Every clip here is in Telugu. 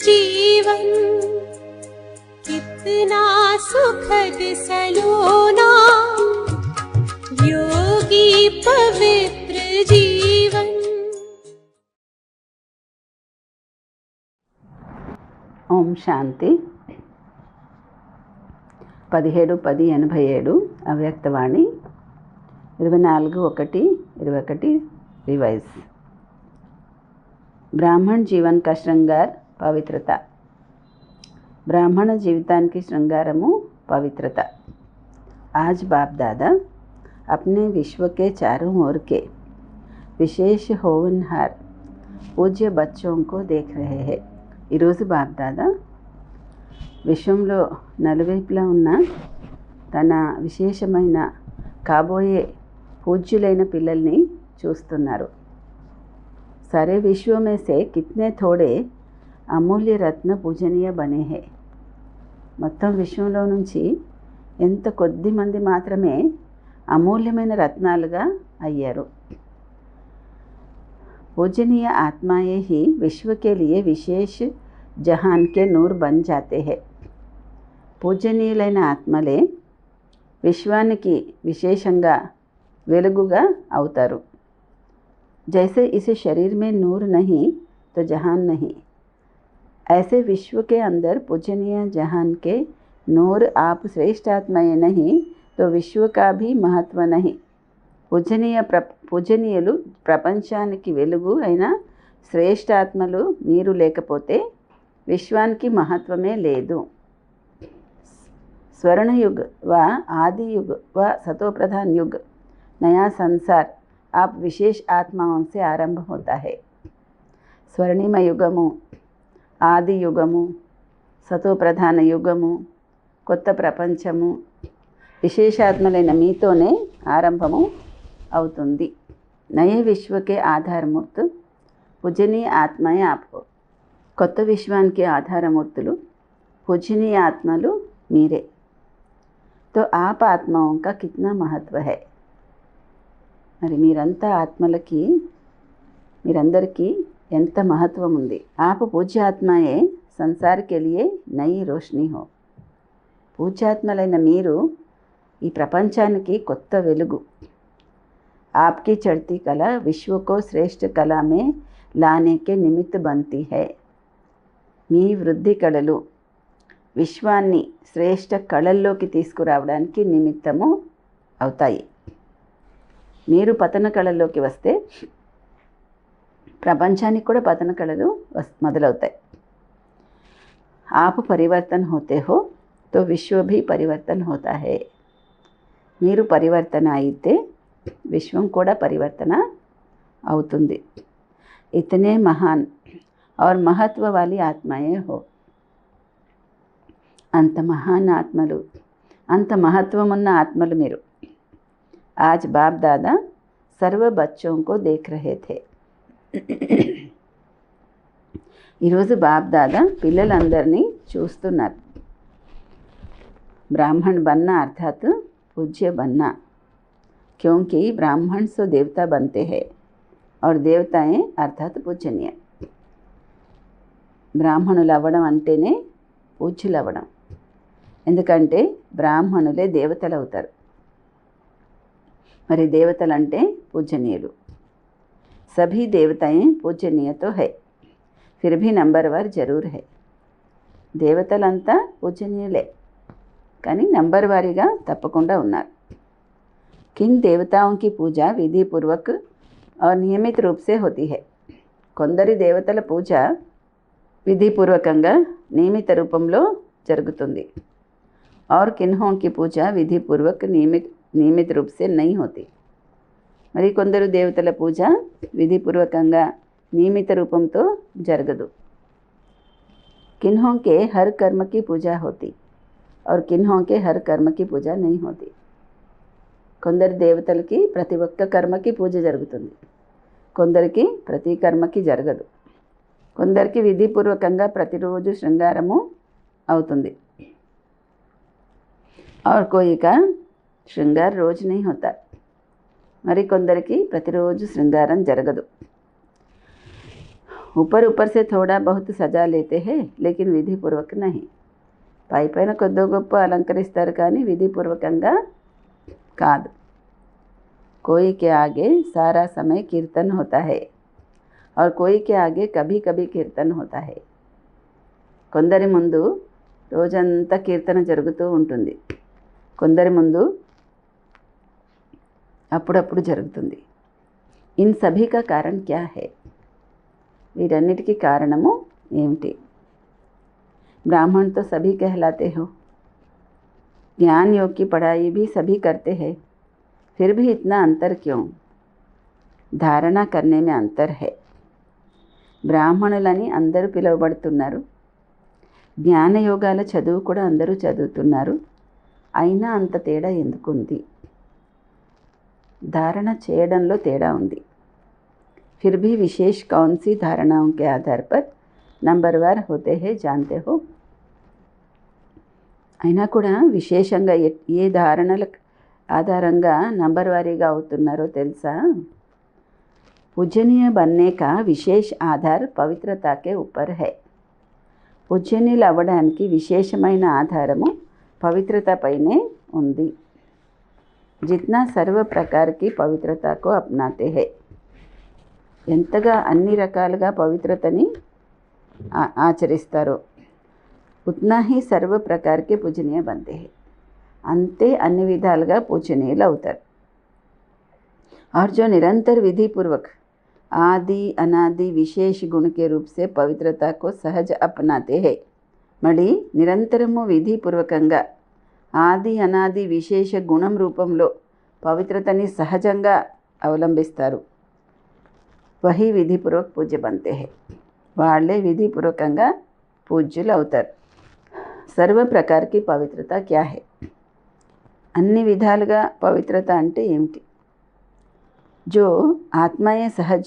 जीवन कितना सुखद सलोना, योगी पवित्र जीवन। ఓం శాంతి. 17/10/87 అవ్యక్తవాణి 24/1/21 रिवाइज। ब्राह्मण जीवन का श्रृंगार पवित्रता। ब्राह्मण जीवितानिकी श्रृंगारमु पवित्रता। आज बाप दादा अपने विश्व के चारों ओर के विशेष होनहार पूज्य बच्चों को देख रहे हैं। ఈరోజు బాప్ దాదా విశ్వంలో నలువైపులా ఉన్న తన విశేషమైన కాబోయే పూజ్యులైన పిల్లల్ని చూస్తున్నారు। सारे विश्व में से कितने थोड़े అమూల్య రత్న పూజనీయ బనే హే। మొత్తం విశ్వంలో నుంచి ఎంత కొద్ది మంది మాత్రమే అమూల్యమైన రత్నాలుగా అయ్యారు। पूजनीय आत्माएं ही विश्व के लिए विशेष जहान के नूर बन जाते हैं। పూజనీయులైన ఆత్మలే విశ్వానికి విశేషంగా వెలుగుగా అవుతారు। जैसे इस शरीर में नूर नहीं तो जहान नहीं, ऐसे विश्व के अंदर पूजनीय जहान के नूर आप श्रेष्ठ आत्माएं नहीं तो विश्व का भी महत्व नहीं। పూజనీయులు ప్రపంచానికి వెలుగు అయిన శ్రేష్ఠాత్మలు మీరు లేకపోతే విశ్వానికి మహత్వమే లేదు। स्वर्णयुग व आदि युग व सतोप्रधान युग नया संसार आप विशेष आत्माओं से आरंभ होता है। స్వర్ణిమ యుగము, ఆది యుగము, సతోప్రధాన యుగము, కొత్త ప్రపంచము విశేషాత్మలైన మీతోనే ఆరంభము అవుతుంది। నయే విశ్వకే ఆధారమూర్త పూజనీయ ఆత్మయే ఆప్। కొత్త విశ్వానికి ఆధారమూర్తులు పూజనీయ ఆత్మలు మీరే। तो आप आत्माओं का कितना महत्व है। మరి మీరంతా ఆత్మలకి మీరందరికీ ఎంత మహత్వం ఉంది। आप पूज्य आत्माएं संसार के लिए नई रोशनी हो। పూజ్యాత్మలైన మీరు ఈ ప్రపంచానికి కొత్త వెలుగు। आपकी चढ़ती कला विश्व को श्रेष्ठ कला में लाने के निमित्त बनती है। మీ వృద్ధి కళలు విశ్వాన్ని శ్రేష్ఠ కళల్లోకి తీసుకురావడానికి నిమిత్తము అవుతాయి। మీరు పతన కళల్లోకి వస్తే ప్రపంచానికి కూడా పతన కళలు మొదలవుతాయి। आप परिवर्तन होते हो तो विश्व भी परिवर्तन होता है। మీరు పరివర్తన అయితే విశ్వం కూడా పరివర్తన అవుతుంది। इतने महान और महत्व वाली आत्माएं हो। అంత మహాన్ ఆత్మలు, అంత మహత్వమున్న ఆత్మలు మీరు। आज बाप दादा सर्व बच्चों को देख रहे थे। ఈరోజు బాప్ దాదా పిల్లలందరినీ చూస్తున్నారు। ब्राह्मण बनना अर्थात पूज्य बनना, क्योंकि ब्राह्मण से देवता बनते हैं और देवताएं अर्थात पूजनीय। బ్రాహ్మణులు అవ్వడం అంటేనే పూజ్యులు అవ్వడం, ఎందుకంటే బ్రాహ్మణులే దేవతలు అవుతారు। మరి దేవతలు అంటే పూజనీయులు। सभी देवताएं पूजनीय तो है, फिर भी नंबरवार जरूर है। దేవతలంతా పూజనీయులే, కానీ నంబర్ వారీగా తప్పకుండా ఉన్నారు। किन देवताओं की पूजा विधि पूर्वक और नियमित रूप से होती है। కొందరి దేవతల పూజ విధిపూర్వకంగా నియమిత రూపంలో జరుగుతుంది। और किन्हों की पूजा विधि पूर्वक नियमित रूप से नहीं होती। మరి కొందరు దేవతల పూజ విధిపూర్వకంగా నియమిత రూపంతో జరగదు। किन्हों के हर कर्म की पूजा होती और किन्हों के हर कर्म की पूजा नहीं होती। కొందరు దేవతలకి ప్రతి ఒక్క కర్మకి పూజ జరుగుతుంది, కొందరికి ప్రతి కర్మకి జరగదు। కొందరికి విధిపూర్వకంగా ప్రతిరోజు శృంగారము అవుతుంది, और कोई का श्रृंगार रोज नहीं होता। మరి కొందరికి ప్రతిరోజు శృంగారం జరగదు। ऊपर ऊपर से थोड़ा बहुत सजा लेते हैं, लेकिन విధిపూర్వక नहीं. పై పైన కొద్దో గొప్ప అలంకరిస్తారు కానీ విధిపూర్వకంగా కాదు. कोई के आगे सारा समय कीर्तन होता है और कोई के आगे कभी कभी कीर्तन होता है. కొందరి ముందు రోజంతా కీర్తన జరుగుతూ ఉంటుంది, కొందరి ముందు అప్పుడప్పుడు జరుగుతుంది. ఇన్ సభీ కా కారణ్ క్యా హై? వీటన్నిటికీ కారణము ఏమిటి? ब्राह्मण तो सभी कहलाते हो, ज्ञान योग की पढ़ाई भी सभी करते हैं, फिर भी इतना अंतर क्यों? धारणा करने में अंतर है. బ్రాహ్మణులని అందరూ పిలువబడుతున్నారు, జ్ఞానయోగాల చదువు కూడా అందరూ చదువుతున్నారు, అయినా అంత తేడా ఎందుకుంది? धारणा చేయడంలో తేడా ఉంది. फिर भी विशेष कौन सी धारणाओं के आधार पर नंबरवार होते हैं जानते हो? అయినా కూడా విశేషంగా ఏ ధారణల ఆధారంగా నంబర్ వారీగా అవుతున్నారో తెలుసా? పూజనీయ बनने का विशेष आधार पवित्रता के ऊपर है. పూజనీయులు అవ్వడానికి విశేషమైన ఆధారము పవిత్రత పైనే ఉంది. जितना सर्व प्रकार की पवित्रता को अपनाते हैं, ఎంతగా అన్ని రకాలుగా పవిత్రతని ఆచరిస్తారో उतना ही सर्व प्रकार के पूजनीय बनते हैं, అంతే అన్ని విధాలుగా పూజనీయులు అవుతారు. और जो निरंतर विधि पूर्वक आदि अनादि विशेष गुण के रूप से पवित्रता को सहज अपनाते हैं, మళ్ళీ నిరంతరము విధిపూర్వకంగా ఆది అనాది విశేష గుణం రూపంలో పవిత్రతని సహజంగా అవలంబిస్తారు. వహీ విధిపూర్వక పూజ్య బంతే హై, వాళ్ళే విధిపూర్వకంగా పూజ్యులు అవుతారు. సర్వ ప్రకారకి పవిత్రత క్యా హై? అన్ని విధాలుగా పవిత్రత అంటే ఏమిటి? जो आत्माएं सहज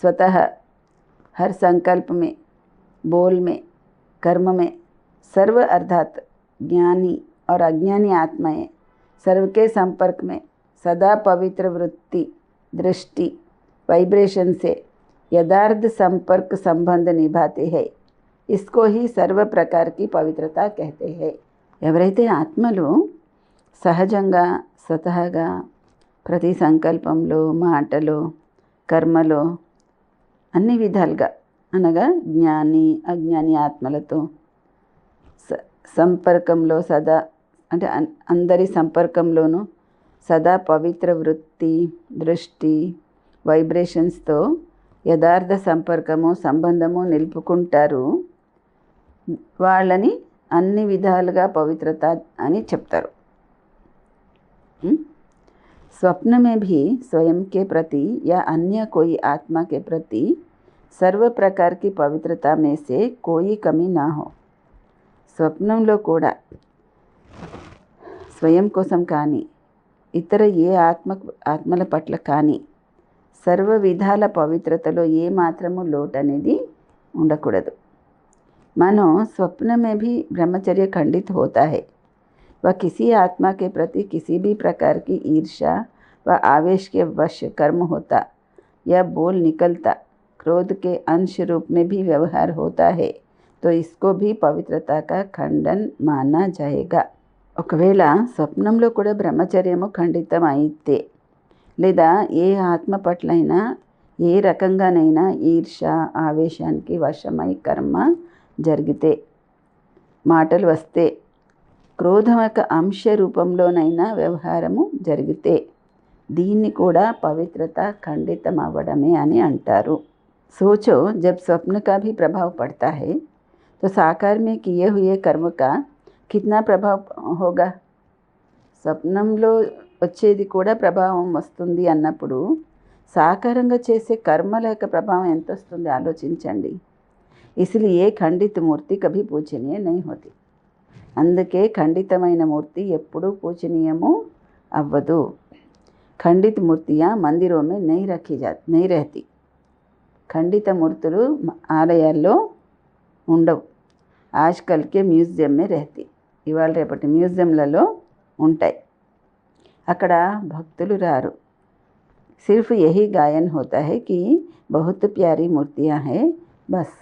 स्वतः हर संकल्प में, बोल में, कर्म में सर्व अर्थात ज्ञानी और अज्ञानी आत्माएं सर्व के संपर्क में सदा पवित्र वृत्ति, दृष्टि, वाइब्रेशन से यथार्थ संपर्क संबंध निभाते हैं. इसको ही सर्व प्रकार की पवित्रता कहते हैं. ఎవరైతే ఆత్మలు సహజంగా స్వతహాగా ప్రతి సంకల్పంలో, మాటలో, కర్మలో అన్ని విధాలుగా అనగా జ్ఞాని అజ్ఞాని ఆత్మలతో సంపర్కంలో సదా అంటే అందరి సంపర్కంలోనూ సదా పవిత్ర వృత్తి, దృష్టి, వైబ్రేషన్స్తో యథార్థ సంపర్కము సంబంధము నిలుపుకుంటారు. వాళ్ళని అన్ని విధాలుగా పవిత్రత అని చెప్తారు. स्वप्न में भी स्वयं के प्रति या अन्य कोई आत्मा के प्रति सर्व प्रकार की पवित्रता में से कोई कमी ना हो. స్వప్నంలో కూడా స్వయం కోసం కానీ ఇతర ఏ ఆత్మల పట్ల కానీ సర్వ విధాల పవిత్రతలో ఏ మాత్రము లోటు అనేది ఉండకూడదు. मानो स्वप्न में भी ब्रह्मचर्य खंडित होता है, वह किसी आत्मा के प्रति किसी भी प्रकार की ईर्ष्या व आवेश के वश कर्म होता या बोल निकलता, क्रोध के अंश रूप में भी व्यवहार होता है, तो इसको भी पवित्रता का खंडन माना जाएगा. ఒకవేళ స్వప్నంలో కూడా బ్రహ్మచర్యము ఖండితం అయితే లేదా ఏ ఆత్మ పట్లైనా ఏ రకంగానైనా ఈర్ష ఆవేశానికి వశమై కర్మ జరిగితే, మాటలు వస్తే, క్రోధం యొక్క అంశ రూపంలోనైనా వ్యవహారము జరిగితే దీన్ని కూడా పవిత్రత ఖండితం అవ్వడమే అని అంటారు. सोचो जब स्वप्न का भी प्रभाव पड़ता है तो साकार में किए हुए कर्म का कितना प्रभाव होगा. స్వప్నంలో వచ్చేది కూడా ప్రభావం వస్తుంది అన్నప్పుడు సాకారంగా చేసే కర్మల యొక్క ప్రభావం ఎంత వస్తుంది ఆలోచించండి. इसलिए खंडित मूर्ति कभी पूजनीय नहीं होती. అందుకే ఖండితమైన మూర్తి ఎప్పుడూ పూజనీయము అవ్వదు. ఖండిత మూర్తియా మందిరో మే नहीं रहती. ఖండిత మూర్తులు ఆలయాల్లో ఉండవు. ఆజ్కల్కే మ్యూజియం మే रहती. ఇవాళ రేపటి మ్యూజియంలలో ఉంటాయి. అక్కడ భక్తులు రారు, सिर्फ यही गायन होता है कि बहुत प्यारी मूर्तियां हैं బస్.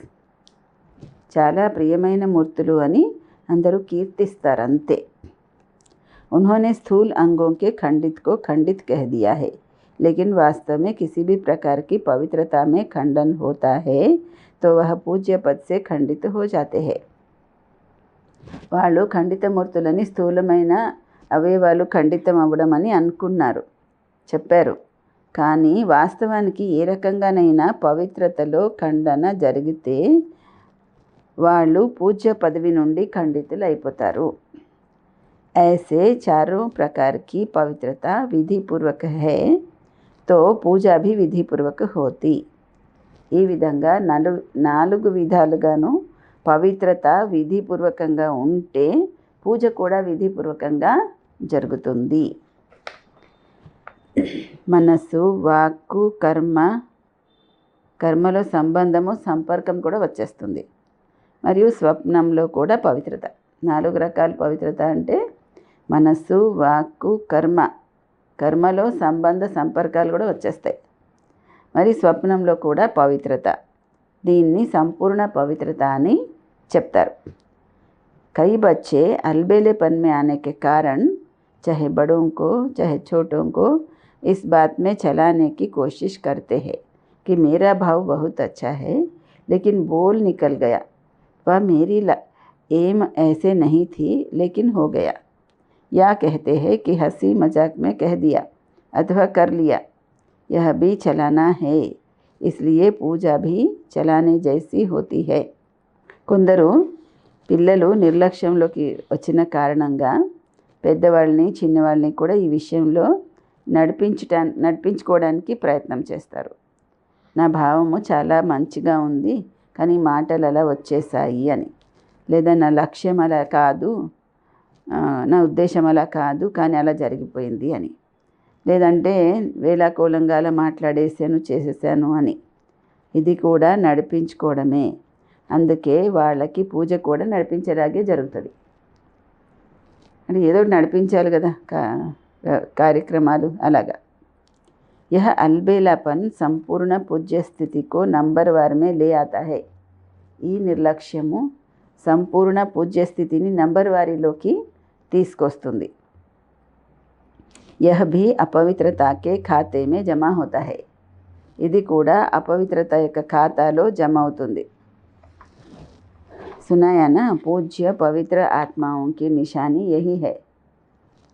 చాలా ప్రియమైన మూర్తులు అని అందరూ కీర్తిస్తారు అంతే. उन्होंने स्थूल अंगों के खंडित को खंडित कह दिया है, लेकिन वास्तव में किसी भी प्रकार की पवित्रता में खंडन होता है तो वह पूज्य पद से खंडित हो जाते हैं. వాళ్ళు ఖండిత మూర్తులని స్థూలమైన అవయవాలు ఖండితం అవ్వడం అని అనుకున్నారు, చెప్పారు. కానీ వాస్తవానికి ఏ రకంగానైనా పవిత్రతలో ఖండన జరిగితే వాళ్ళు పూజ్య పదవి నుండి ఖండితులు అయిపోతారు. ऐसे चारों प्रकार की पवित्रता विधिपूर्वक है तो पूजा भी विधिपूर्वक होती. ఈ విధంగా నాలుగు విధాలుగాను పవిత్రత విధిపూర్వకంగా ఉంటే పూజ కూడా విధిపూర్వకంగా జరుగుతుంది. మనస్సు, వాక్కు, కర్మలో సంబంధము, సంపర్కం కూడా వచ్చేస్తుంది. మరియు స్వప్నంలో కూడా పవిత్రత. 4 రకాల పవిత్రత అంటే మనస్సు, వాక్కు, కర్మలో సంబంధ సంపర్కాలు కూడా వచ్చేస్తాయి. మరి స్వప్నంలో కూడా పవిత్రత, దీన్ని సంపూర్ణ పవిత్రత అని చెప్తారు. कई बच्चे अलबेलेपन में आने के कारण चाहे बड़ों को चाहे छोटों को इस बात में चलाने की कोशिश करते हैं कि मेरा भाव बहुत अच्छा है लेकिन बोल निकल गया, वह मेरी एम ऐसे नहीं थी लेकिन हो गया. या कहते हैं कि हंसी मजाक में कह दिया अथवा कर लिया, यह भी चलाना है, इसलिए पूजा भी चलाने जैसी होती है. కొందరు పిల్లలు నిర్లక్ష్యంలోకి వచ్చిన కారణంగా పెద్దవాళ్ళని చిన్నవాళ్ళని కూడా ఈ విషయంలో నడిపించుకోవడానికి ప్రయత్నం చేస్తారు. నా భావము చాలా మంచిగా ఉంది కానీ మాటలు అలా వచ్చేసాయి అని, లేదా నా లక్ష్యం అలా కాదు, నా ఉద్దేశం అలా కాదు కానీ అలా జరిగిపోయింది అని, లేదంటే వేళాకోళంగా అలా మాట్లాడేసాను చేసేసాను అని. ఇది కూడా నడిపించుకోవడమే. అందుకే వాళ్ళకి పూజ కూడా నడిపించేలాగే జరుగుతుంది. అంటే ఏదో నడిపించాలి కదా కార్యక్రమాలు అలాగా. यह अलबेलापन संपूर्ण पूज्य स्थिति को नंबरवार में ले आता है. ఈ నిర్లక్ష్యము సంపూర్ణ పూజ్య స్థితిని నంబర్వారీలోకి తీసుకొస్తుంది. यह भी अपवित्रता के खाते में जमा होता है. ఇది కూడా అపవిత్రత యొక్క ఖాతాలో జమ అవుతుంది. सुनाया ना, पूज्य पवित्र आत्माओं की निशानी यही है.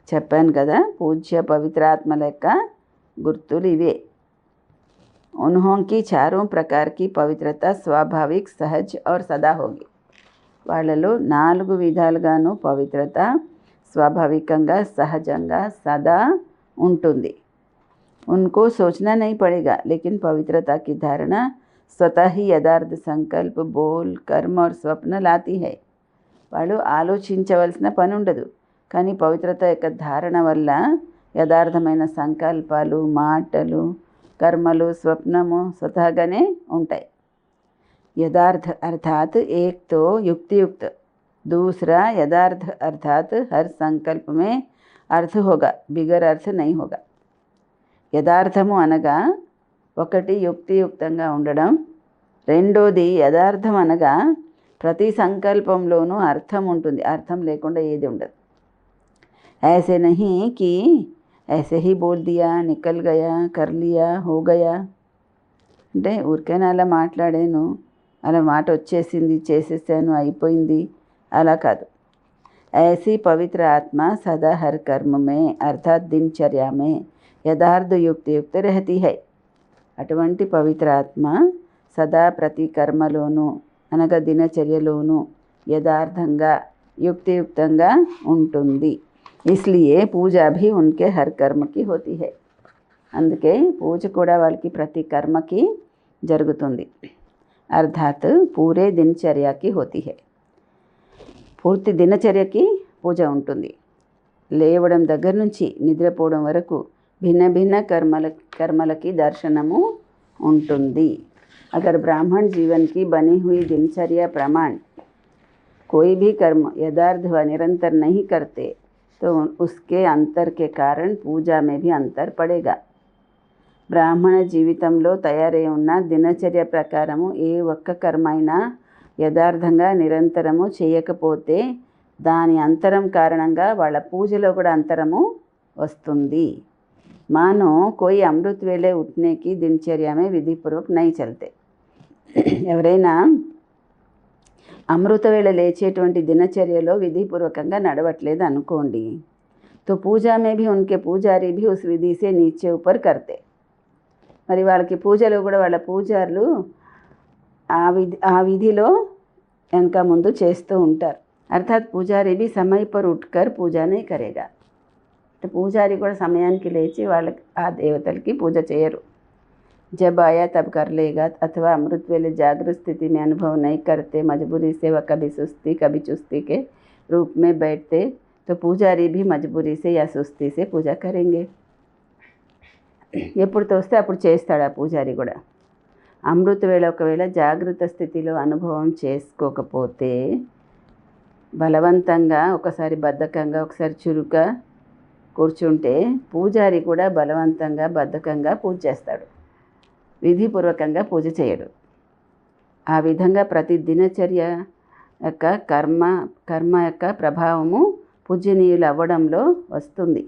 చెప్పాను కదా, పూజ్య పవిత్ర ఆత్మల యొక్క గుర్తులు ఇవే. उन्होंने चारों प्रकार की पवित्रता स्वाभाविक, सहज और सदा होगी. వాళ్ళలో 4 విధాలుగాను పవిత్రత స్వాభావికంగా, సహజంగా, సదా ఉంటుంది. उनको सोचना नहीं पड़ेगा, लेकिन पवित्रता की धारणा स्वतः ही यथार्थ संकल्प, बोल, कर्म और स्वप्न लाती है. వాళ్ళు ఆలోచించవలసిన పని ఉండదు, కానీ పవిత్రత యొక్క ధారణ వల్ల యథార్థమైన సంకల్పాలు, మాటలు, కర్మలు, స్వప్నము స్వతహాగానే ఉంటాయి. यथार्थ अर्थात एक तो युक्तियुक्त, दूसरा यथार्थ अर्थात हर संकल्प में अर्थ होगा, बिगर अर्थ नहीं होगा. యథార్థము అనగా ఒకటి యుక్తియుక్తంగా ఉండడం, రెండోది యథార్థం అనగా ప్రతి సంకల్పంలోనూ అర్థం ఉంటుంది, అర్థం లేకుండా ఏది ఉండదు. ऐसे नहीं कि ऐसे ही बोल दिया, निकल गया, कर लिया, हो गया. అంటే ఊరికైనా అలా మాట్లాడాను, అలా మాట వచ్చేసింది, చేసేసాను, అయిపోయింది, అలా కాదు. ऐसी पवित्र आत्मा सदा हर कर्म में अर्थात दिनचर्या में यथार्थ युक्त रहती है. అటువంటి పవిత్ర ఆత్మ సదా ప్రతి కర్మలోనూ అనగా దినచర్యలోనూ యథార్థంగా, యుక్తియుక్తంగా ఉంటుంది. इसलिए पूजा भी उनके हर कर्म की होती है. అందుకే పూజ కూడా వాళ్ళకి ప్రతి కర్మకి జరుగుతుంది. అర్థాత్ పూరే దినచర్యకి హోతీ హై. పూర్తి దినచర్యకి పూజ ఉంటుంది. లేవడం దగ్గర నుంచి నిద్రపోవడం వరకు భిన్న భిన్న कर्मలకి దర్శనము ఉంటుంది. अगर ब्राह्मण जीवन की बनी हुई दिनचर्या प्रमाण कोई भी कर्म यथार्थ व निरंतर नहीं करते तो उसके अंतर के कारण पूजा में भी अंतर पड़ेगा. బ్రాహ్మణ జీవితంలో తయారై ఉన్న దినచర్య ప్రకారము ఏ ఒక్క కర్మ అయినా యథార్థంగా నిరంతరము చేయకపోతే దాని అంతరం కారణంగా వాళ్ళ పూజలో కూడా అంతరము వస్తుంది. मानो कोई अमृत वेले उठने की दिनचर्या में विधिपूर्वक नहीं चलते. ఎవరైనా అమృత వేళ లేచేటువంటి దినచర్యలో విధిపూర్వకంగా నడవట్లేదు అనుకోండి, तो पूजा में भी उनके पुजारी भी उस विधि से नीचे ऊपर करते. మరి వాళ్ళకి పూజలో కూడా వాళ్ళ పూజారులు ఆ విధిలో వెనక ముందు చేస్తూ ఉంటారు. అర్థాత్ పూజారి भी समय पर उठकर पूजा नहीं करेगा. పూజారి కూడా సమయానికి లేచి వాళ్ళకి ఆ దేవతలకి పూజ చేయరు. जब आया तब कर लेगा अथवा अमृत वेले जागृत स्थिति में अनुभव नहीं करते, मजबूरी से वह कभी सुस्ती कभी चुस्ती के रूप में बैठते, तो పూజారి भी मजबूरी से या सुस्ती से पूजा करेंगे. ఎప్పుడు తోస్తే అప్పుడు చేస్తాడు ఆ పూజారి కూడా. అమృత వేళ ఒకవేళ జాగృత స్థితిలో అనుభవం చేసుకోకపోతే బలవంతంగా, ఒకసారి బద్ధకంగా, ఒకసారి చురుక కూర్చుంటే పూజారి కూడా బలవంతంగా బద్ధకంగా పూజ చేస్తాడు, విధిపూర్వకంగా పూజ చేయడు. ఆ విధంగా ప్రతి దినచర్య యొక్క కర్మ యొక్క ప్రభావము పూజనీయులు అవ్వడంలో వస్తుంది.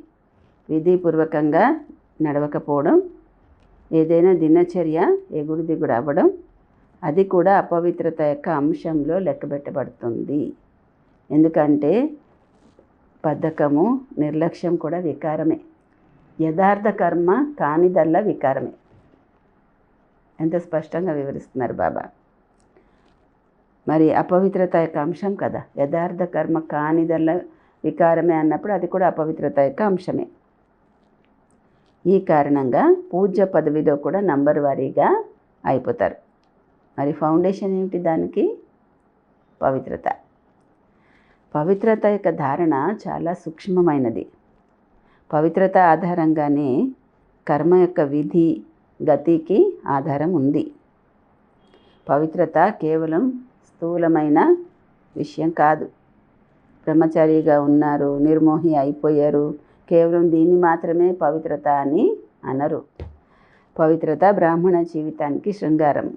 విధిపూర్వకంగా నడవకపోవడం, ఏదైనా దినచర్య ఎగుడు దిగుడు అవ్వడం, అది కూడా అపవిత్రత యొక్క అంశంలో లెక్కబెట్టబడుతుంది. ఎందుకంటే బద్ధకము, నిర్లక్ష్యం కూడా వికారమే. యథార్థ కర్మ కానిదల్లా వికారమే. ఎంత స్పష్టంగా వివరిస్తున్నారు బాబా. మరి అపవిత్రత యొక్క అంశం కదా, యథార్థ కర్మ కానిదల్లా వికారమే అన్నప్పుడు అది కూడా అపవిత్రత యొక్క అంశమే. ఈ కారణంగా పూజ్య పదవిలో కూడా నంబర్ వారీగా అయిపోతారు. మరి ఫౌండేషన్ ఏమిటి దానికి? పవిత్రత. పవిత్రత యొక్క ధారణ చాలా సూక్ష్మమైనది. పవిత్రత ఆధారంగానే కర్మ యొక్క విధి గతికి ఆధారం ఉంది. పవిత్రత కేవలం స్థూలమైన విషయం కాదు. బ్రహ్మచారిగా ఉన్నారు, నిర్మోహి అయిపోయారు, కేవలం దీన్ని మాత్రమే పవిత్రత అని అనరు. పవిత్రత బ్రాహ్మణ జీవితానికి శృంగారం.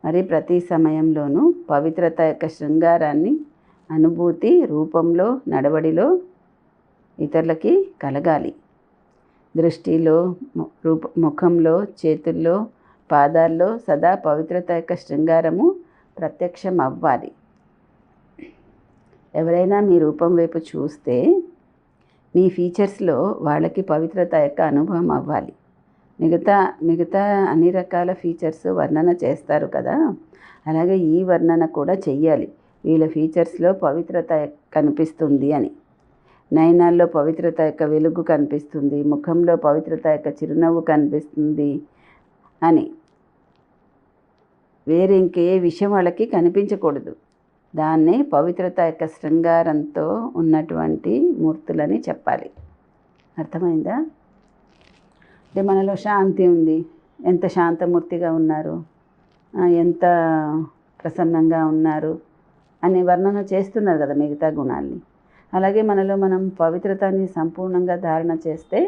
మరి ప్రతి సమయంలోనూ పవిత్రత యొక్క శృంగారాన్ని అనుభూతి రూపంలో, నడవడిలో ఇతరులకి కలగాలి. దృష్టిలో, ముఖంలో, చేతుల్లో, పాదాల్లో సదా పవిత్రత యొక్క శృంగారము ప్రత్యక్షం అవ్వాలి. ఎవరైనా మీ రూపం వైపు చూస్తే మీ ఫీచర్స్లో వాళ్ళకి పవిత్రత యొక్క అనుభవం అవ్వాలి. మిగతా అన్ని రకాల ఫీచర్స్ వర్ణన చేస్తారు కదా, అలాగే ఈ వర్ణన కూడా చెయ్యాలి. వీళ్ళ ఫీచర్స్లో పవిత్రత కనిపిస్తుంది అని, నయనాల్లో పవిత్రత యొక్క వెలుగు కనిపిస్తుంది, ముఖంలో పవిత్రత యొక్క చిరునవ్వు కనిపిస్తుంది అని. వేరే ఇంకే విషయం వాళ్ళకి కనిపించకూడదు. దాన్నే పవిత్రత యొక్క శృంగారంతో ఉన్నటువంటి మూర్తులని చెప్పాలి. అర్థమైందా? అంటే మనలో శాంతి ఉంది, ఎంత శాంతమూర్తిగా ఉన్నారు, ఎంత ప్రసన్నంగా ఉన్నారు అని వర్ణన చేస్తున్నారు కదా మిగతా గుణాల్ని. అలాగే మనలో మనం పవిత్రతని సంపూర్ణంగా ధారణ చేస్తే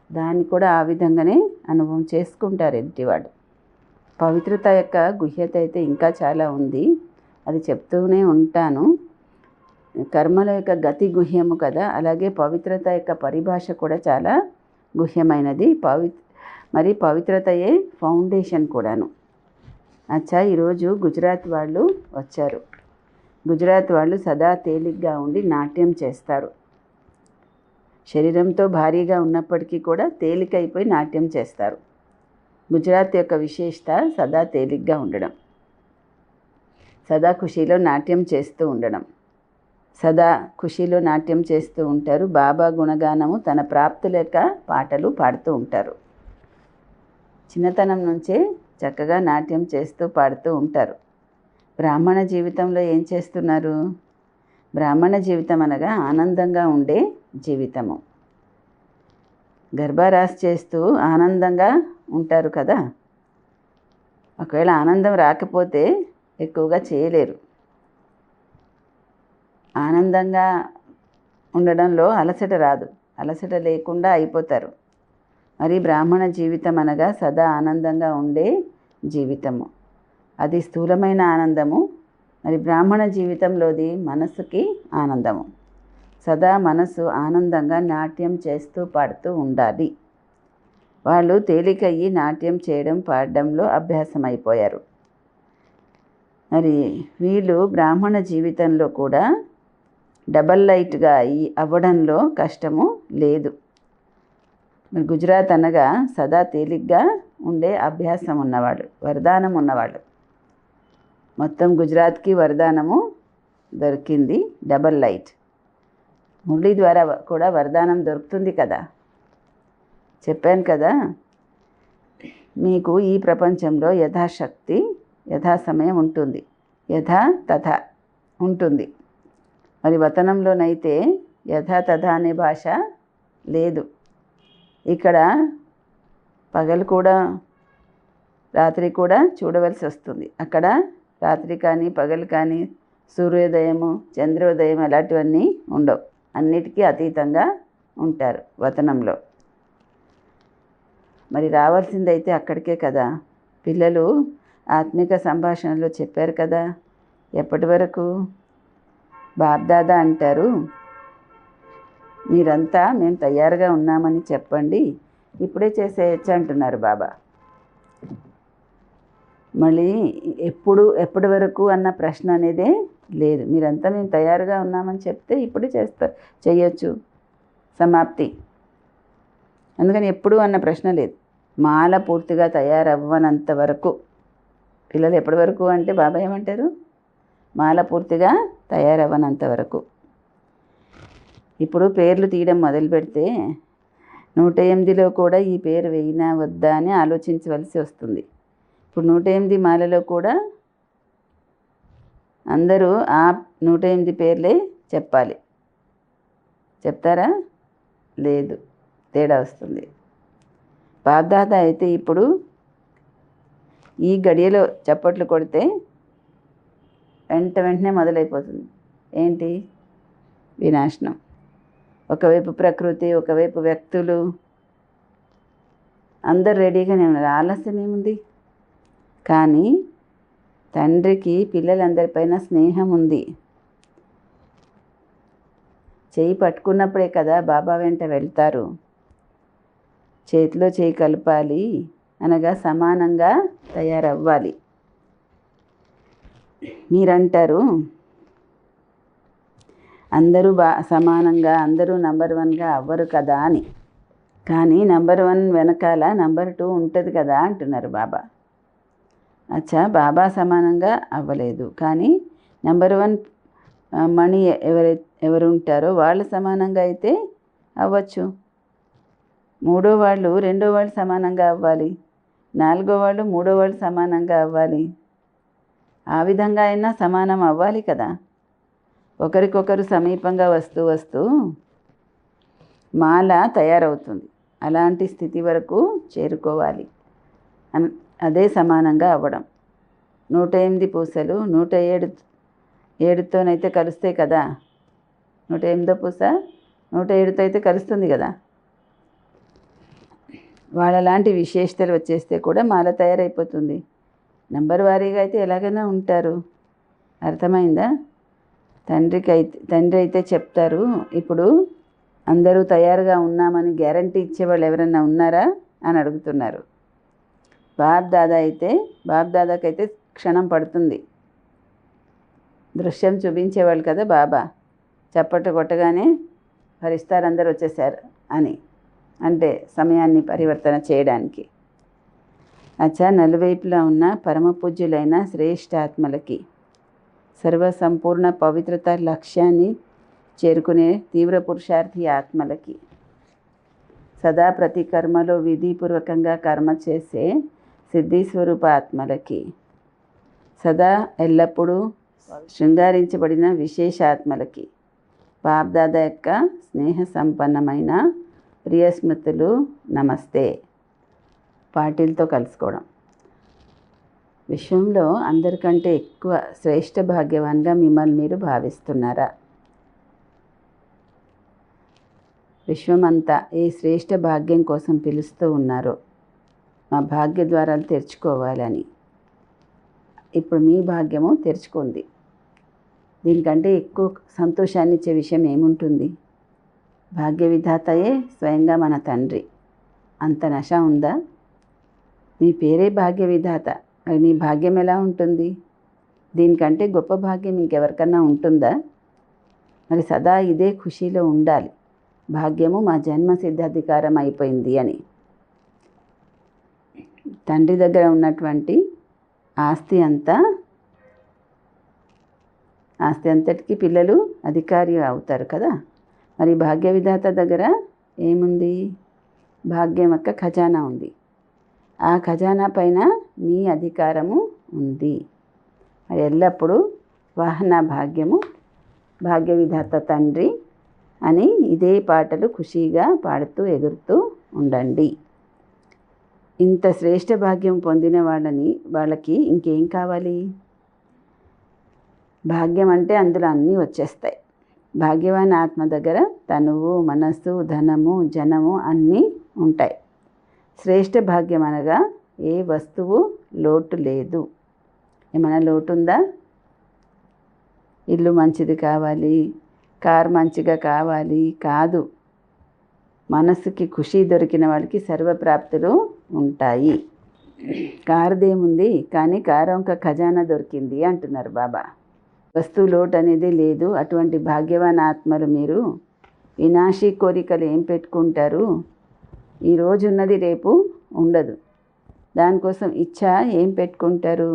దాన్ని కూడా ఆ విధంగానే అనుభవం చేసుకుంటారు ఎదుటివాడు. పవిత్రత యొక్క గుహ్యత అయితే ఇంకా చాలా ఉంది, అది చెప్తూనే ఉంటాను. కర్మల యొక్క గతి గుహ్యము కదా, అలాగే పవిత్రత యొక్క పరిభాష కూడా చాలా గుహ్యమైనది. మరి పవిత్రతయే ఫౌండేషన్ కూడాను. అచ్చా, ఈరోజు గుజరాత్ వాళ్ళు వచ్చారు. గుజరాత్ వాళ్ళు సదా తేలిగ్గా ఉండి నాట్యం చేస్తారు. శరీరంతో భారీగా ఉన్నప్పటికీ కూడా తేలికైపోయి నాట్యం చేస్తారు. గుజరాత్ యొక్క విశేషత సదా తేలిగ్గా ఉండడం, సదా ఖుషీలో నాట్యం చేస్తూ ఉండడం. సదా ఖుషీలో నాట్యం చేస్తూ ఉంటారు. బాబా గుణగానము తన ప్రాప్తుల యొక్క పాటలు పాడుతూ ఉంటారు. చిన్నతనం నుంచే చక్కగా నాట్యం చేస్తూ పాడుతూ ఉంటారు. బ్రాహ్మణ జీవితంలో ఏం చేస్తున్నారు? బ్రాహ్మణ జీవితం అనగా ఆనందంగా ఉండే జీవితము. గర్భారాస్ చేస్తూ ఆనందంగా ఉంటారు కదా. ఒకవేళ ఆనందం రాకపోతే ఎక్కువగా చేయలేరు. ఆనందంగా ఉండడంలో అలసట రాదు, అలసట లేకుండా అయిపోతారు. మరి బ్రాహ్మణ జీవితం అనగా సదా ఆనందంగా ఉండే జీవితము. అది స్థూలమైన ఆనందము. మరి బ్రాహ్మణ జీవితంలోది మనసుకి ఆనందము. సదా మనసు ఆనందంగా నాట్యం చేస్తూ పాడుతూ ఉండాలి. వాళ్ళు తేలికయ్యి నాట్యం చేయడం పాడడంలో అభ్యాసం అయిపోయారు. మరి వీళ్ళు బ్రాహ్మణ జీవితంలో కూడా డబల్ లైట్గా అవ్వడంలో కష్టము లేదు. మరి గుజరాత్ అనగా సదా తేలిగ్గా ఉండే అభ్యాసం ఉన్నవాళ్ళు, వరదానం ఉన్నవాళ్ళు. మొత్తం గుజరాత్కి వరదానము దొరికింది, డబల్ లైట్. మురళి ద్వారా కూడా వరదానం దొరుకుతుంది కదా. చెప్పాను కదా, మీకు ఈ ప్రపంచంలో యథాశక్తి యథాసమయం ఉంటుంది, యథా తథా ఉంటుంది. మరి వతనంలోనైతే యథా తథా అనే భాష లేదు. ఇక్కడ పగలు కూడా రాత్రి కూడా చూడవలసి వస్తుంది. అక్కడ రాత్రి కానీ పగలు కానీ సూర్యోదయము చంద్రోదయం అలాంటివన్నీ ఉండవు. అన్నిటికీ అతీతంగా ఉంటారు వతనంలో. మరి రావాల్సిందైతే అక్కడికే కదా. పిల్లలు ఆత్మిక సంభాషణలో చెప్పారు కదా, ఎప్పటి వరకు బాబ్దాదా అంటారు, మీరంతా మేము తయారుగా ఉన్నామని చెప్పండి, ఇప్పుడే చేసేయచ్చు అంటున్నారు బాబా. మళ్ళీ ఎప్పటి వరకు అన్న ప్రశ్న అనేదే లేదు. మీరంతా మేము తయారుగా ఉన్నామని చెప్తే ఇప్పుడే చేయొచ్చు, సమాప్తి. అందుకని ఎప్పుడు అన్న ప్రశ్న లేదు. మాల పూర్తిగా తయారవ్వనంత వరకు. పిల్లలు ఎప్పటి వరకు అంటే బాబా ఏమంటారు, మాల పూర్తిగా తయారవ్వనంత వరకు. ఇప్పుడు పేర్లు తీయడం మొదలు పెడితే 108లో కూడా ఈ పేరు వేయినా వద్దా అని ఆలోచించవలసి వస్తుంది. ఇప్పుడు 108 మాలలో కూడా అందరూ ఆ 108 పేర్లే చెప్పాలి. చెప్తారా? లేదు, తేడా వస్తుంది. బాబ్దాదా అయితే ఇప్పుడు ఈ గడియలో చప్పట్లు కొడితే వెంటనే మొదలైపోతుంది. ఏంటి? వినాశనం. ఒకవైపు ప్రకృతి, ఒకవైపు వ్యక్తులు, అందరు రెడీగానే ఉన్నారు. ఆలస్యం ఏముంది? కానీ తండ్రికి పిల్లలందరిపైన స్నేహం ఉంది. చేయి పట్టుకున్నప్పుడే కదా బాబా వెంట వెళ్తారు. చేతిలో చేయి కలపాలి అనగా సమానంగా తయారవ్వాలి. మీరంటారు అందరూ సమానంగా, అందరూ నంబర్ 1గా అవ్వరు కదా అని. కానీ నంబర్ 1 వెనకాల నంబర్ 2 ఉంటుంది కదా అంటున్నారు బాబా. అచ్చా, బాబా సమానంగా అవ్వలేదు, కానీ నంబర్ 1 మణి ఎవరు ఉంటారో వాళ్ళు సమానంగా అయితే అవ్వచ్చు. మూడో వాళ్ళు రెండో వాళ్ళు సమానంగా అవ్వాలి. నాలుగో వాళ్ళు మూడో వాళ్ళు సమానంగా అవ్వాలి. ఆ విధంగా అయినా సమానం అవ్వాలి కదా. ఒకరికొకరు సమీపంగా వస్తూ మాల తయారవుతుంది. అలాంటి స్థితి వరకు చేరుకోవాలి. అదే సమానంగా అవ్వడం. 108 పూసలు 107తోనైతే కలుస్తాయి కదా. 108వ పూస 107తో అయితే కలుస్తుంది కదా. వాళ్ళలాంటి విశేషతలు వచ్చేస్తే కూడా మాల తయారైపోతుంది. నంబర్ వారీగా అయితే ఎలాగైనా ఉంటారు. అర్థమైందా? తండ్రి అయితే చెప్తారు, ఇప్పుడు అందరూ తయారుగా ఉన్నామని గ్యారంటీ ఇచ్చేవాళ్ళు ఎవరన్నా ఉన్నారా అని అడుగుతున్నారు. బాబ్దాదాకైతే క్షణం పడుతుంది. దృశ్యం చూపించేవాళ్ళు కదా బాబా. చప్పట్లు కొట్టగానే హరిస్తారు అందరూ వచ్చేసారు అని, అంటే సమయాన్ని పరివర్తన చేయడానికి. అచ్చా, నలువైపులా ఉన్న పరమ పూజ్యులైన శ్రేష్ఠాత్మలకి, సర్వసంపూర్ణ పవిత్రత లక్ష్యాన్ని చేరుకునే తీవ్ర పురుషార్థి ఆత్మలకి, సదా ప్రతి కర్మలో విధిపూర్వకంగా కర్మ చేసే సిద్ధిస్వరూప ఆత్మలకి, సదా ఎల్లప్పుడూ శృంగారించబడిన విశేషాత్మలకి బాబ్దాదా యొక్క స్నేహ సంపన్నమైన ప్రియ స్మృతులు నమస్తే. పాటిల్తో కలుసుకోవడం. విశ్వంలో అందరికంటే ఎక్కువ శ్రేష్ఠ భాగ్యవాన్గా మిమ్మల్ని మీరు భావిస్తున్నారా? విశ్వమంతా ఏ శ్రేష్ఠ భాగ్యం కోసం పిలుస్తూ ఉన్నారో మా భాగ్య ద్వారాలు తెరుచుకోవాలని. ఇప్పుడు మీ భాగ్యము తెరుచుకుంది. దీనికంటే ఎక్కువ సంతోషాన్ని ఇచ్చే విషయం ఏముంటుంది? భాగ్య విధాతయే స్వయంగా మన తండ్రి. అంత నశ ఉందా? మీ పేరే భాగ్య విధాత, మరి మీ భాగ్యం ఎలా ఉంటుంది? దీనికంటే గొప్ప భాగ్యం ఇంకెవరికన్నా ఉంటుందా? మరి సదా ఇదే ఖుషీలో ఉండాలి. భాగ్యము మా జన్మ సిద్ధాధికారం అయిపోయింది అని. తండ్రి దగ్గర ఉన్నటువంటి ఆస్తి అంతటికి పిల్లలు అధికారి అవుతారు కదా. మరి భాగ్య విధాత దగ్గర ఏముంది? భాగ్యం యొక్క ఖజానా ఉంది. ఆ ఖజానా పైన మీ అధికారము ఉంది. మరి ఎల్లప్పుడూ వాహన భాగ్యము, భాగ్య విధాత తండ్రి అని ఇదే పాటలు ఖుషీగా పాడుతూ ఎగురుతూ ఉండండి. ఇంత శ్రేష్ఠ భాగ్యం పొందిన వాళ్ళకి ఇంకేం కావాలి? భాగ్యం అంటే అందులో అన్నీ వచ్చేస్తాయి. భాగ్యవాన్ ఆత్మ దగ్గర తనువు, మనస్సు, ధనము, జనము అన్నీ ఉంటాయి. శ్రేష్ఠ భాగ్యం అనగా ఏ వస్తువు లోటు లేదు. ఏమైనా లోటు ఉందా? ఇల్లు మంచిది కావాలి, కారు మంచిగా కావాలి కాదు. మనస్సుకి ఖుషి దొరికిన వాళ్ళకి సర్వప్రాప్తులు ఉంటాయి. కారుదేముంది, కానీ కారు ఖజానా దొరికింది అంటున్నారు బాబా. వస్తువు లోటు అనేది లేదు. అటువంటి భాగ్యవాన్ ఆత్మలు మీరు వినాశీ కోరికలు ఏం పెట్టుకుంటారు? ఈరోజు ఉన్నది రేపు ఉండదు. దానికోసం ఇచ్చ ఏం పెట్టుకుంటారు?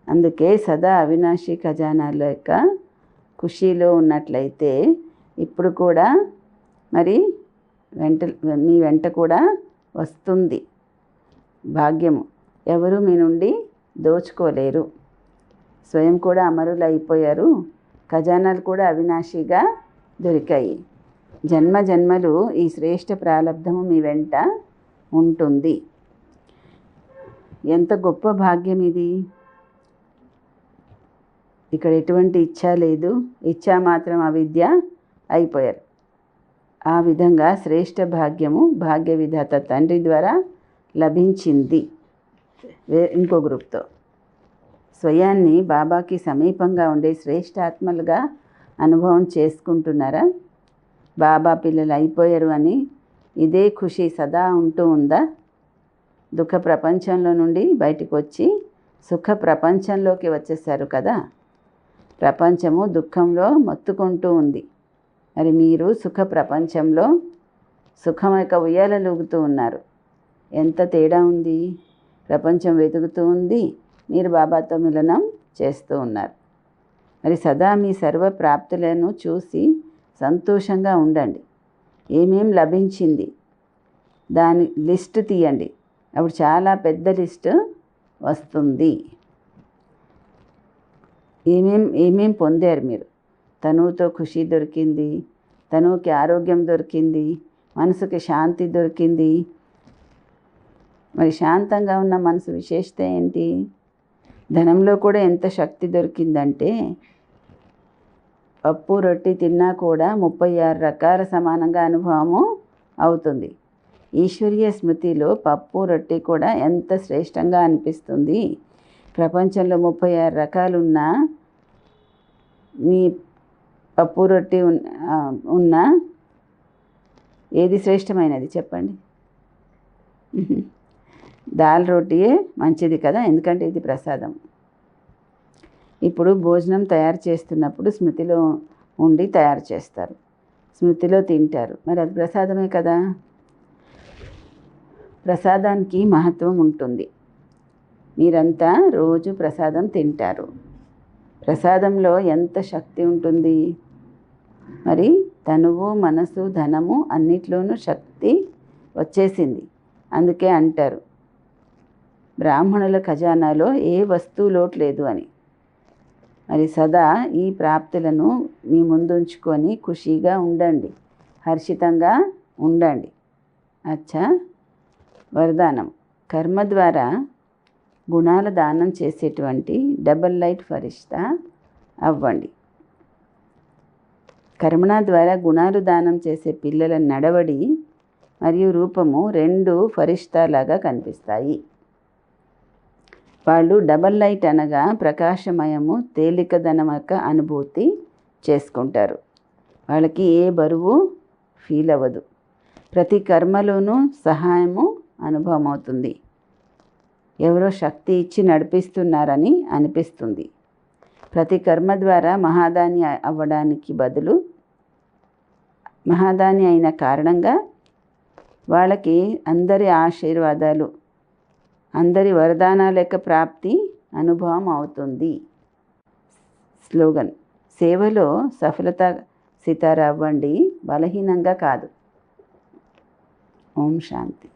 అందుకే సదా అవినాశీ ఖజానాల యొక్క ఖుషీలో ఉన్నట్లయితే ఇప్పుడు కూడా మరి మీ వెంట కూడా వస్తుంది భాగ్యము. ఎవరు మీ నుండి దోచుకోలేరు. స్వయం కూడా అమరులు అయిపోయారు. ఖజానాలు కూడా అవినాశిగా దొరికాయి. జన్మ జన్మలు ఈ శ్రేష్ఠ ప్రాలబ్ధము మీ వెంట ఉంటుంది. ఎంత గొప్ప భాగ్యం ఇది! ఇక్కడ ఎటువంటి ఇచ్చ లేదు. ఇచ్చా మాత్రం అవిద్య అయిపోయారు. ఆ విధంగా శ్రేష్ఠ భాగ్యము భాగ్య విధాత తండ్రి ద్వారా లభించింది. ఇంకో గ్రూప్తో స్వయాన్ని బాబాకి సమీపంగా ఉండే శ్రేష్ఠాత్మలుగా అనుభవం చేసుకుంటున్నారా? బాబా పిల్లలు అయిపోయారు అని ఇదే ఖుషి సదా ఉంటూ ఉందా? దుఃఖ ప్రపంచంలో నుండి బయటకు వచ్చి సుఖ ప్రపంచంలోకి వచ్చేసారు కదా. ప్రపంచము దుఃఖంలో మొత్తుకుంటూ ఉంది. మరి మీరు సుఖ ప్రపంచంలో సుఖం యొక్క ఉయ్యాలలూగుతూ ఉన్నారు. ఎంత తేడా ఉంది! ప్రపంచం వెతుకుతూ ఉంది, మీరు బాబాతో మిలనం చేస్తూ ఉన్నారు. మరి సదా మీ సర్వ ప్రాప్తులను చూసి సంతోషంగా ఉండండి. ఏమేం లభించింది దాని లిస్ట్ తీయండి. అప్పుడు చాలా పెద్ద లిస్టు వస్తుంది. ఏమేం పొందారు మీరు? తనువుతో ఖుషి దొరికింది, తనువుకి ఆరోగ్యం దొరికింది, మనసుకి శాంతి దొరికింది. మరి శాంతంగా ఉన్న మనసు విశేషత ఏంటి? ధనంలో కూడా ఎంత శక్తి దొరికిందంటే పప్పు రొట్టి తిన్నా కూడా 36 రకాల సమానంగా అనుభవము అవుతుంది. ఈశ్వరీయ స్మృతిలో పప్పు రొట్టి కూడా ఎంత శ్రేష్టంగా అనిపిస్తుంది. ప్రపంచంలో 36 రకాలున్నా మీ పప్పు రొట్టి ఉన్న ఏది శ్రేష్టమైనది చెప్పండి? దాల్ రోటీయే మంచిది కదా, ఎందుకంటే ఇది ప్రసాదం. ఇప్పుడు భోజనం తయారు చేస్తున్నప్పుడు స్మృతిలో ఉండి తయారు చేస్తారు, స్మృతిలో తింటారు. మరి అది ప్రసాదమే కదా. ప్రసాదానికి మహత్వం ఉంటుంది. మీరంతా రోజు ప్రసాదం తింటారు. ప్రసాదంలో ఎంత శక్తి ఉంటుంది! మరి తనువు, మనసు, ధనము అన్నిట్లోనూ శక్తి వచ్చేసింది. అందుకే అంటారు బ్రాహ్మణుల ఖజానాలో ఏ వస్తువు లోటు లేదు అని. మరి సదా ఈ ప్రాప్తులను మీ ముందుంచుకొని ఖుషీగా ఉండండి, హర్షితంగా ఉండండి. అచ్చా, వరదానం. కర్మ ద్వారా గుణాల దానం చేసేటువంటి డబల్ లైట్ ఫరిష్తా అవ్వండి. కర్మణ ద్వారా గుణాలు దానం చేసే పిల్లల నడవడి మరియు రూపము రెండు ఫరిష్తాలాగా కనిపిస్తాయి. వాళ్ళు డబల్ లైట్ అనగా ప్రకాశమయము తేలికదనం యొక్క అనుభూతి చేసుకుంటారు. వాళ్ళకి ఏ బరువు ఫీల్ అవ్వదు. ప్రతి కర్మలోనూ సహాయము అనుభవం అవుతుంది. ఎవరో శక్తి ఇచ్చి నడిపిస్తున్నారని అనిపిస్తుంది. ప్రతి కర్మ ద్వారా మహాదాని అవ్వడానికి బదులు మహాదాని అయిన కారణంగా వాళ్ళకి అందరి ఆశీర్వాదాలు, అందరి వరదానాల యొక్క ప్రాప్తి అనుభవం అవుతుంది. స్లోగన్: సేవలో సఫలత సితార అవ్వండి, బలహీనంగా కాదు. ఓం శాంతి.